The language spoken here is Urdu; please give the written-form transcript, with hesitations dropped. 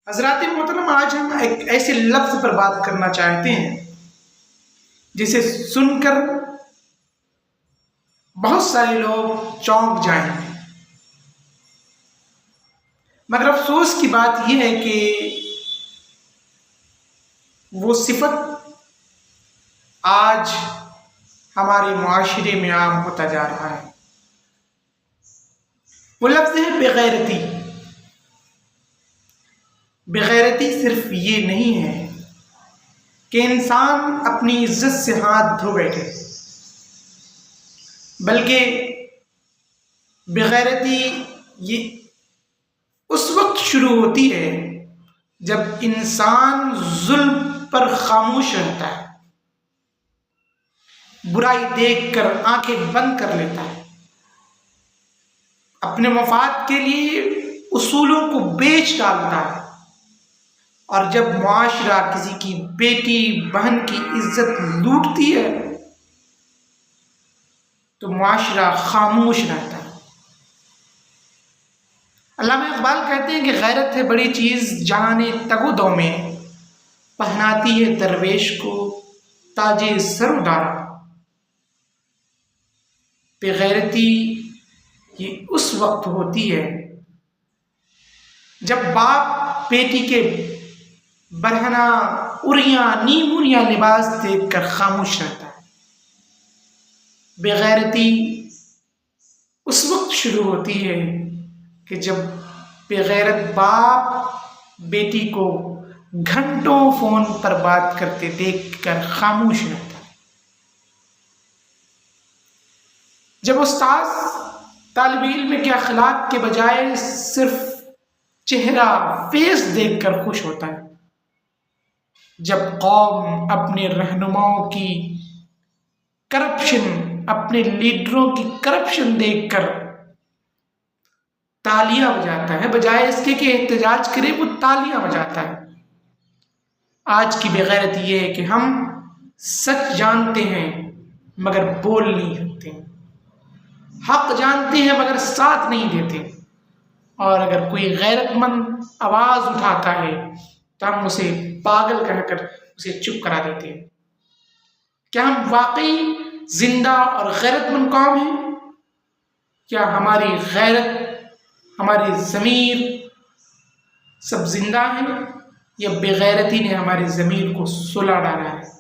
حضرات محترم، آج ہم ایک ایسے لفظ پر بات کرنا چاہتے ہیں جسے سن کر بہت سارے لوگ چونک جائیں گے، مگر افسوس کی بات یہ ہے کہ وہ صفت آج ہمارے معاشرے میں عام ہوتا جا رہا ہے۔ وہ لفظ ہے بےغیرتی۔ بےغیرتی صرف یہ نہیں ہے کہ انسان اپنی عزت سے ہاتھ دھو بیٹھے، بلکہ بےغیرتی یہ اس وقت شروع ہوتی ہے جب انسان ظلم پر خاموش رہتا ہے، برائی دیکھ کر آنکھیں بند کر لیتا ہے، اپنے مفاد کے لیے اصولوں کو بیچ ڈالتا ہے، اور جب معاشرہ کسی کی بیٹی بہن کی عزت لوٹتی ہے تو معاشرہ خاموش رہتا ہے۔ علامہ اقبال کہتے ہیں کہ غیرت ہے بڑی چیز جہاں نے تگ و دو میں، پہناتی ہے درویش کو تاج سر و دارا۔ بےغیرتی یہ اس وقت ہوتی ہے جب باپ بیٹی کے برہنہ اریاں نیم اریاں لباس دیکھ کر خاموش رہتا ہے۔ بےغیرتی اس وقت شروع ہوتی ہے کہ جب بےغیرت باپ بیٹی کو گھنٹوں فون پر بات کرتے دیکھ کر خاموش رہتا ہے۔ جب استاد طالب علم کے اخلاق کے بجائے صرف چہرہ فیس دیکھ کر خوش ہوتا ہے، جب قوم اپنے رہنماؤں کی کرپشن، اپنے لیڈروں کی کرپشن دیکھ کر تالیاں بجاتا ہے، بجائے اس کے کہ احتجاج کرے وہ تالیاں بجاتا ہے۔ آج کی بےغیرتی یہ ہے کہ ہم سچ جانتے ہیں مگر بول نہیں سکتے، حق جانتے ہیں مگر ساتھ نہیں دیتے، اور اگر کوئی غیرت مند آواز اٹھاتا ہے تو ہم اسے پاگل کہہ کر اسے چپ کرا دیتے ہیں۔ کیا ہم واقعی زندہ اور غیرت مند قوم ہیں؟ کیا ہماری غیرت، ہماری ضمیر سب زندہ ہیں، یا بےغیرتی نے ہماری ضمیر کو سلا ڈالا ہے؟